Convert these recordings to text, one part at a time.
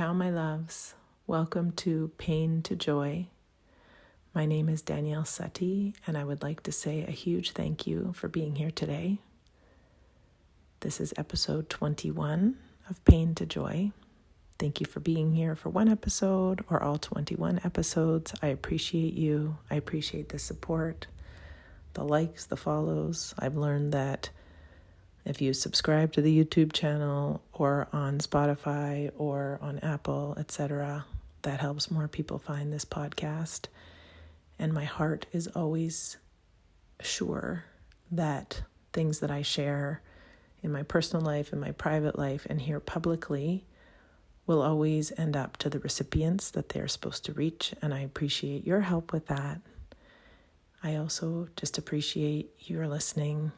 Ciao, my loves. Welcome to Pain to Joy. My name is Danielle Sutty, and I would like to say a huge thank you for being here today. This is episode 21 of Pain to Joy. Thank you for being here for one episode or all 21 episodes. I appreciate you. I appreciate the support, the likes, the follows. I've learned that if you subscribe to the YouTube channel or on Spotify or on Apple, etc., that helps more people find this podcast. And my heart is always sure that things that I share in my personal life, in my private life, and here publicly will always end up to the recipients that they're supposed to reach. And I appreciate your help with that. I also just appreciate your listening,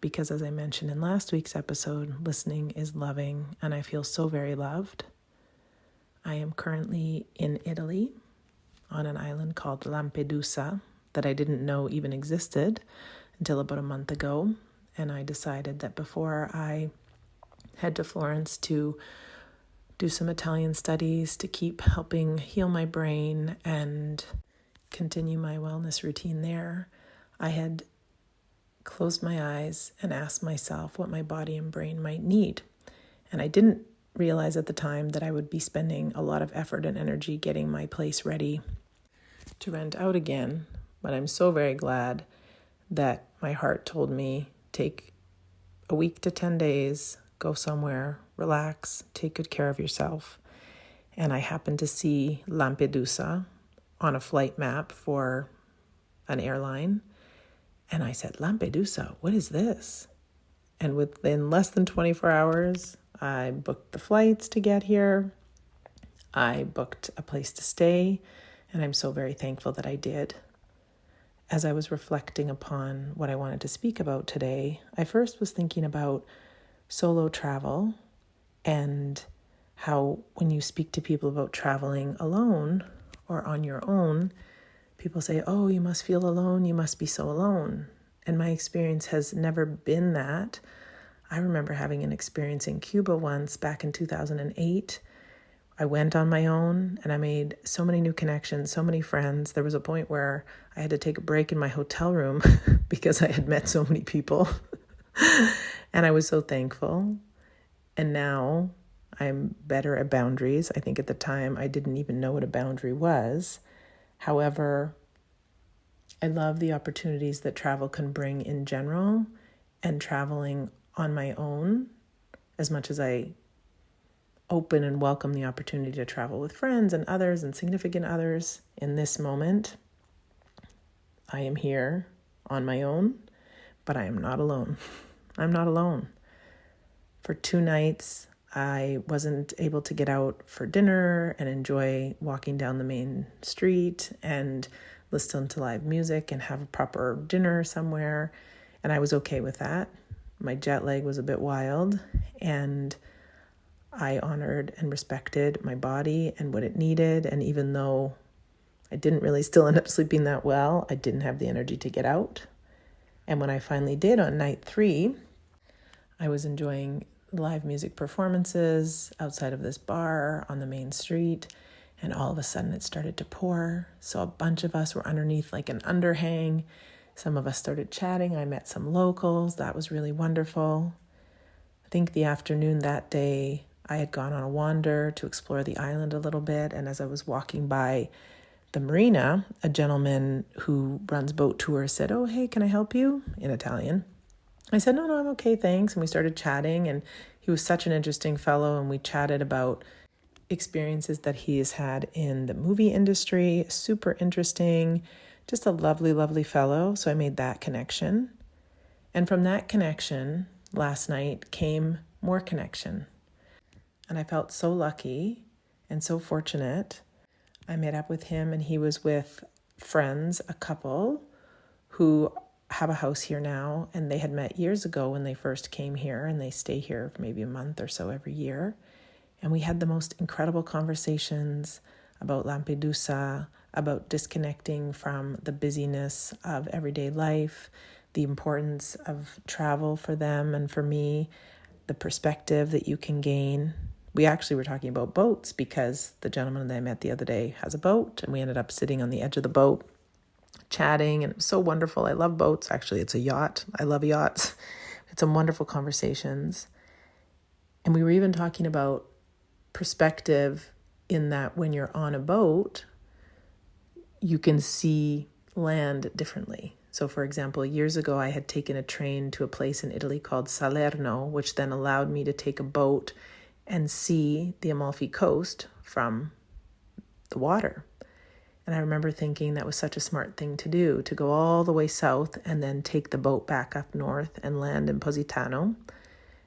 because as I mentioned in last week's episode, listening is loving, and I feel so very loved. I am currently in Italy on an island called Lampedusa that I didn't know even existed until about a month ago. And I decided that before I head to Florence to do some Italian studies to keep helping heal my brain and continue my wellness routine there, I had closed my eyes and asked myself what my body and brain might need. And I didn't realize at the time that I would be spending a lot of effort and energy getting my place ready to rent out again. But I'm so very glad that my heart told me, take a week to 10 days, go somewhere, relax, take good care of yourself. And I happened to see Lampedusa on a flight map for an airline. And I said, Lampedusa, what is this? And within less than 24 hours, I booked the flights to get here. I booked a place to stay, and I'm so very thankful that I did. As I was reflecting upon what I wanted to speak about today, I first was thinking about solo travel and how when you speak to people about traveling alone or on your own, people say, oh, you must feel alone, you must be so alone. And my experience has never been that. I remember having an experience in Cuba once back in 2008. I went on my own and I made so many new connections, so many friends. There was a point where I had to take a break in my hotel room because I had met so many people. And I was so thankful. And now I'm better at boundaries. I think at the time I didn't even know what a boundary was. However, I love the opportunities that travel can bring in general, and traveling on my own, as much as I open and welcome the opportunity to travel with friends and others and significant others. In this moment, I am here on my own, but I am not alone. I'm not alone. For 2 nights, I wasn't able to get out for dinner and enjoy walking down the main street and listen to live music and have a proper dinner somewhere. And I was okay with that. My jet lag was a bit wild, and I honored and respected my body and what it needed. And even though I didn't really still end up sleeping that well, I didn't have the energy to get out. And when I finally did on night 3, I was enjoying live music performances outside of this bar on the main street, and all of a sudden it started to pour. So a bunch of us were underneath like an underhang. Some of us started chatting. I met some locals. That was really wonderful. I think the afternoon that day, I had gone on a wander to explore the island a little bit, and as I was walking by the marina, a gentleman who runs boat tours said, oh, hey, can I help you? In Italian. I said, no, I'm okay, thanks. And we started chatting, and he was such an interesting fellow, and we chatted about experiences that he has had in the movie industry. Super interesting, just a lovely, lovely fellow. So I made that connection. And from that connection, last night came more connection. And I felt so lucky and so fortunate. I met up with him, and he was with friends, a couple who have a house here now, and they had met years ago when they first came here, and they stay here for maybe a month or so every year. And we had the most incredible conversations about Lampedusa, about disconnecting from the busyness of everyday life, the importance of travel for them and for me, the perspective that you can gain we actually were talking about boats because the gentleman that I met the other day has a boat, and we ended up sitting on the edge of the boat chatting, and it was so wonderful. I love boats. Actually, it's a yacht. I love yachts. It's some wonderful conversations. And we were even talking about perspective in that when you're on a boat, you can see land differently. So for example, years ago, I had taken a train to a place in Italy called Salerno, which then allowed me to take a boat and see the Amalfi Coast from the water. And I remember thinking that was such a smart thing to do, to go all the way south and then take the boat back up north and land in Positano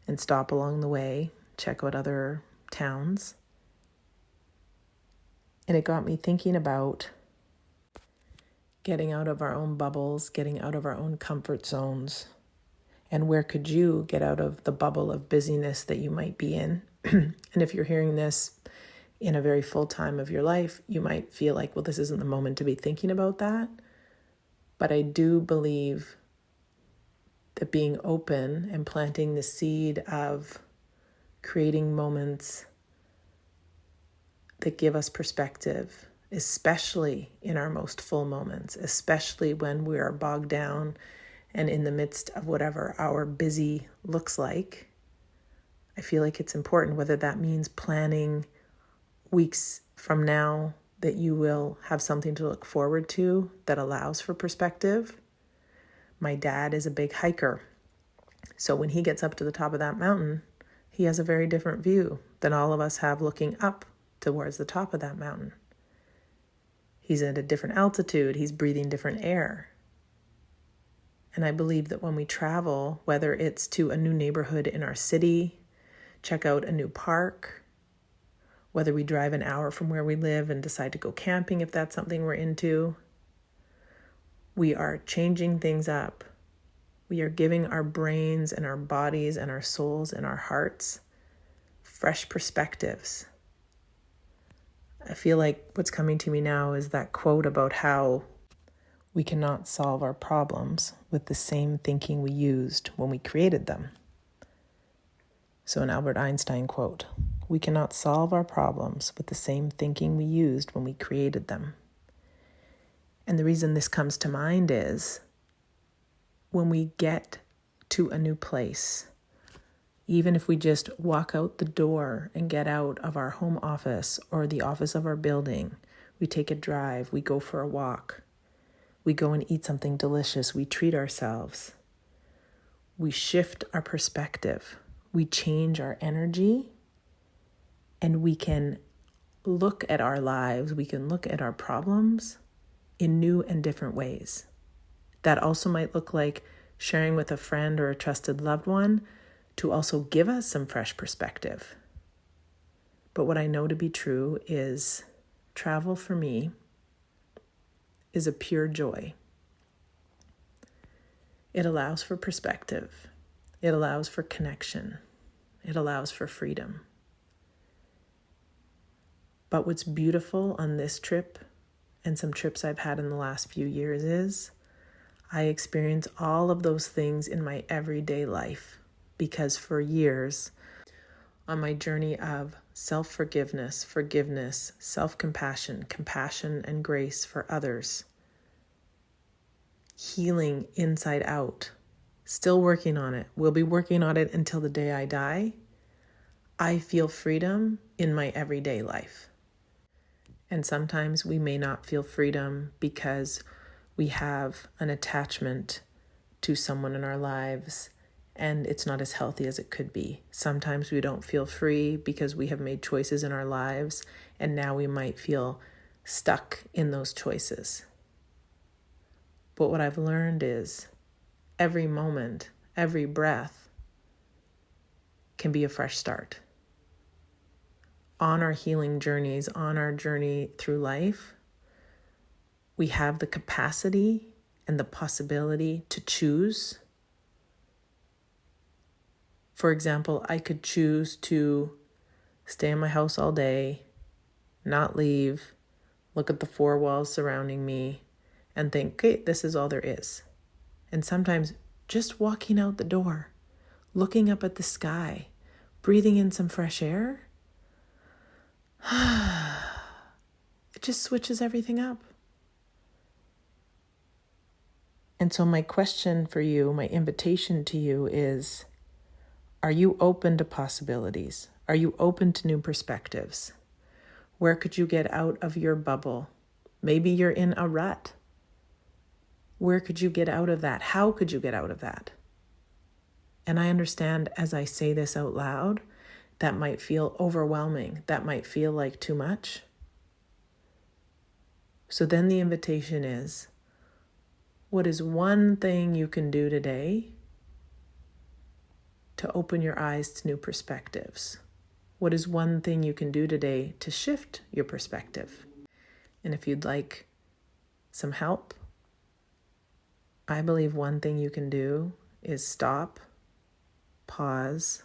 and stop along the way, check out other towns. And it got me thinking about getting out of our own bubbles, getting out of our own comfort zones. And where could you get out of the bubble of busyness that you might be in? And if you're hearing this in a very full time of your life, you might feel like, well, this isn't the moment to be thinking about that. But I do believe that being open and planting the seed of creating moments that give us perspective, especially in our most full moments, especially when we are bogged down and in the midst of whatever our busy looks like. I feel like it's important, whether that means planning weeks from now that you will have something to look forward to that allows for perspective. My dad is a big hiker. So when he gets up to the top of that mountain, he has a very different view than all of us have looking up towards the top of that mountain. He's at a different altitude. He's breathing different air. And I believe that when we travel, whether it's to a new neighborhood in our city, check out a new park, whether we drive an hour from where we live and decide to go camping if that's something we're into, we are changing things up. We are giving our brains and our bodies and our souls and our hearts fresh perspectives. I feel like what's coming to me now is that quote about how we cannot solve our problems with the same thinking we used when we created them. So an Albert Einstein quote, we cannot solve our problems with the same thinking we used when we created them. And the reason this comes to mind is when we get to a new place, even if we just walk out the door and get out of our home office or the office of our building, we take a drive, we go for a walk, we go and eat something delicious, we treat ourselves, we shift our perspective, we change our energy, and we can look at our lives, we can look at our problems in new and different ways. That also might look like sharing with a friend or a trusted loved one to also give us some fresh perspective. But what I know to be true is travel for me is a pure joy. It allows for perspective. It allows for connection. It allows for freedom. But what's beautiful on this trip and some trips I've had in the last few years is I experience all of those things in my everyday life. Because for years, on my journey of self-forgiveness, forgiveness, self-compassion, compassion and grace for others, healing inside out, still working on it, will be working on it until the day I die, I feel freedom in my everyday life. And sometimes we may not feel freedom because we have an attachment to someone in our lives and it's not as healthy as it could be. Sometimes we don't feel free because we have made choices in our lives, and now we might feel stuck in those choices. But what I've learned is every moment, every breath can be a fresh start. On our healing journeys, on our journey through life, we have the capacity and the possibility to choose. For example, I could choose to stay in my house all day, not leave, look at the four walls surrounding me, and think, okay, this is all there is. And sometimes just walking out the door, looking up at the sky, breathing in some fresh air, It just switches everything up. And so my question for you, my invitation to you is, are you open to possibilities? Are you open to new perspectives? Where could you get out of your bubble? Maybe you're in a rut. Where could you get out of that? How could you get out of that? And I understand as I say this out loud, that might feel overwhelming. That might feel like too much. So then the invitation is, what is one thing you can do today to open your eyes to new perspectives? What is one thing you can do today to shift your perspective? And if you'd like some help, I believe one thing you can do is stop, pause,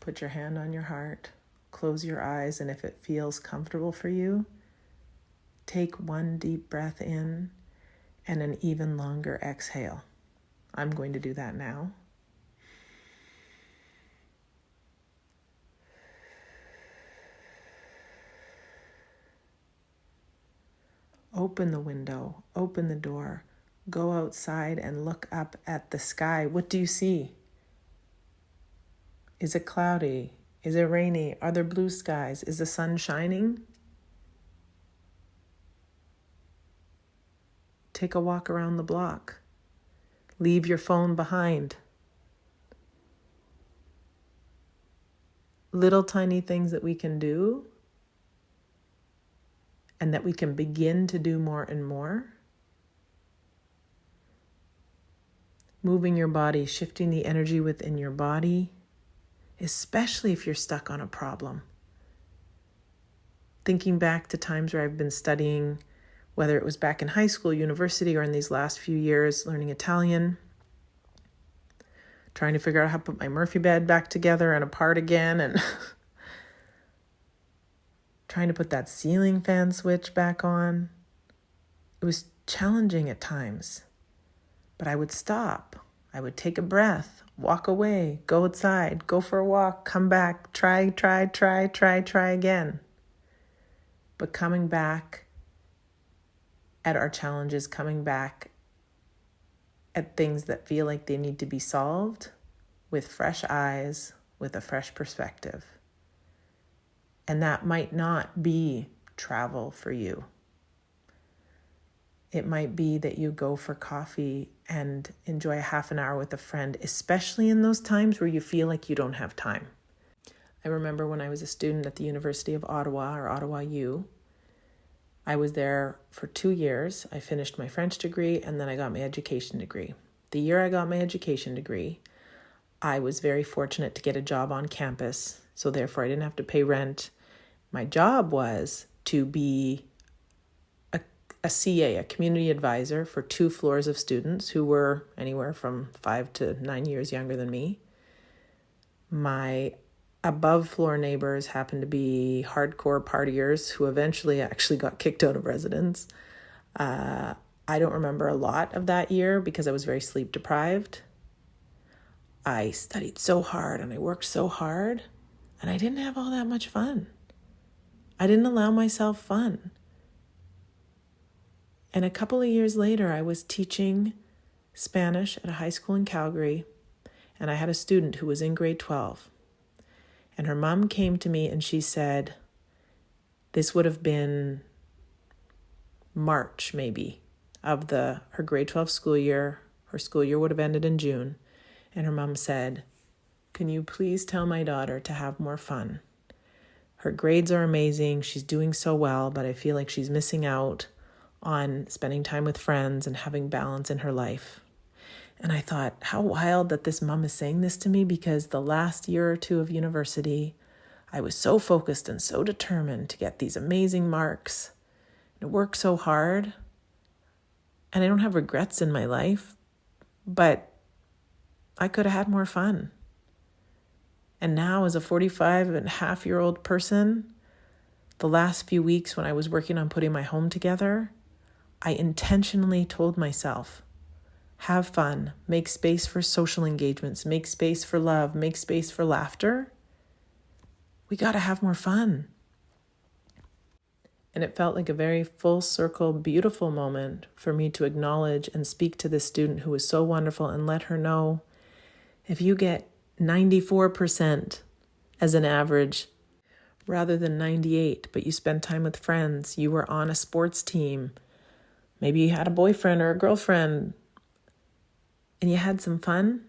put your hand on your heart, close your eyes, and if it feels comfortable for you, take one deep breath in and an even longer exhale. I'm going to do that now. Open the window, open the door, go outside and look up at the sky. What do you see? Is it cloudy? Is it rainy? Are there blue skies? Is the sun shining? Take a walk around the block. Leave your phone behind. Little tiny things that we can do and that we can begin to do more and more. Moving your body, shifting the energy within your body, especially if you're stuck on a problem. Thinking back to times where I've been studying, whether it was back in high school, university, or in these last few years, learning Italian, trying to figure out how to put my Murphy bed back together and apart again, and trying to put that ceiling fan switch back on. It was challenging at times, but I would stop. I would take a breath, walk away, go outside, go for a walk, come back, try again. But coming back at our challenges, coming back at things that feel like they need to be solved with fresh eyes, with a fresh perspective. And that might not be travel for you. It might be that you go for coffee and enjoy a half an hour with a friend, especially in those times where you feel like you don't have time. I remember when I was a student at the University of Ottawa, or Ottawa U, I was there for 2 years. I finished my French degree and then I got my education degree. The year I got my education degree, I was very fortunate to get a job on campus, so therefore I didn't have to pay rent. My job was to be a CA, a community advisor for 2 floors of students who were anywhere from 5 to 9 years younger than me. My above floor neighbors happened to be hardcore partiers who eventually actually got kicked out of residence. I don't remember a lot of that year because I was very sleep deprived. I studied so hard and I worked so hard, and I didn't have all that much fun. I didn't allow myself fun. And a couple of years later, I was teaching Spanish at a high school in Calgary, and I had a student who was in grade 12. And her mom came to me and she said, this would have been March maybe of her grade 12 school year. Her school year would have ended in June. And her mom said, can you please tell my daughter to have more fun? Her grades are amazing. She's doing so well, but I feel like she's missing out on spending time with friends and having balance in her life. And I thought, how wild that this mom is saying this to me, because the last year or 2 of university, I was so focused and so determined to get these amazing marks and work so hard. And I don't have regrets in my life, but I could have had more fun. And now as a 45-and-a-half-year-old person, the last few weeks when I was working on putting my home together, I intentionally told myself, have fun, make space for social engagements, make space for love, make space for laughter. We got to have more fun. And it felt like a very full circle, beautiful moment for me to acknowledge and speak to this student who was so wonderful and let her know, if you get 94% as an average rather than 98, but you spend time with friends, you were on a sports team, maybe you had a boyfriend or a girlfriend, and you had some fun,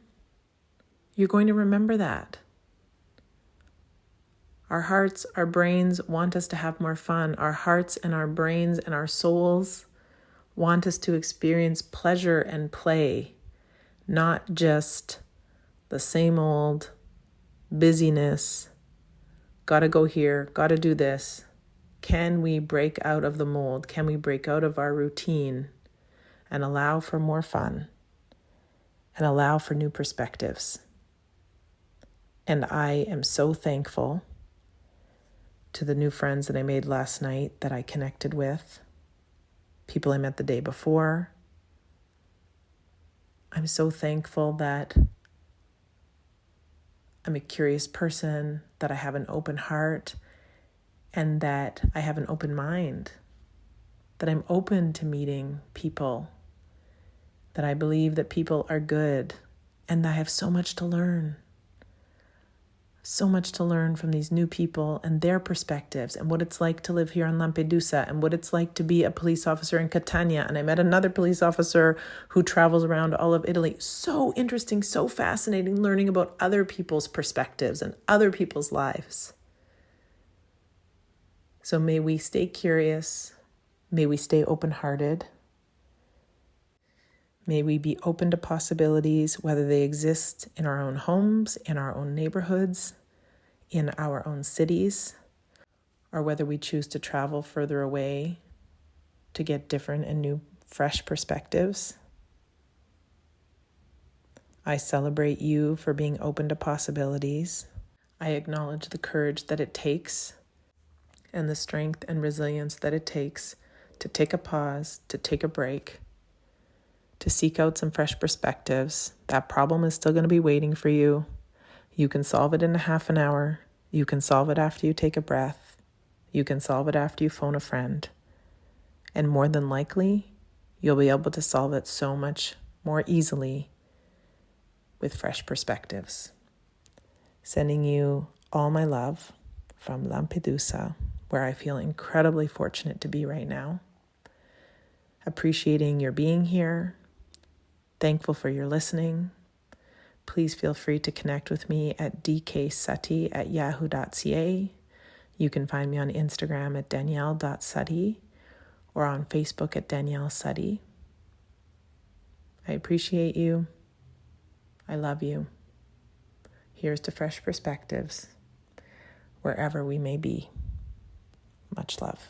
you're going to remember that. Our hearts, our brains want us to have more fun. Our hearts and our brains and our souls want us to experience pleasure and play, not just the same old busyness, gotta go here, gotta do this. Can we break out of the mold? Can we break out of our routine and allow for more fun and allow for new perspectives? And I am so thankful to the new friends that I made last night, that I connected with, people I met the day before. I'm so thankful that I'm a curious person, that I have an open heart, and that I have an open mind, that I'm open to meeting people, that I believe that people are good, and that I have so much to learn. So much to learn from these new people and their perspectives, and what it's like to live here on Lampedusa, and what it's like to be a police officer in Catania. And I met another police officer who travels around all of Italy. So interesting, so fascinating, learning about other people's perspectives and other people's lives. So may we stay curious. May we stay open-hearted. May we be open to possibilities, whether they exist in our own homes, in our own neighborhoods, in our own cities, or whether we choose to travel further away to get different and new, fresh perspectives. I celebrate you for being open to possibilities. I acknowledge the courage that it takes and the strength and resilience that it takes to take a pause, to take a break, to seek out some fresh perspectives. That problem is still going to be waiting for you. You can solve it in a half an hour. You can solve it after you take a breath. You can solve it after you phone a friend. And more than likely, you'll be able to solve it so much more easily with fresh perspectives. Sending you all my love from Lampedusa, where I feel incredibly fortunate to be right now. Appreciating your being here. Thankful for your listening. Please feel free to connect with me at dksutty@yahoo.ca. You can find me on Instagram at danielle.sutty or on Facebook at Danielle Sutty. I appreciate you. I love you. Here's to fresh perspectives, wherever we may be. Much love.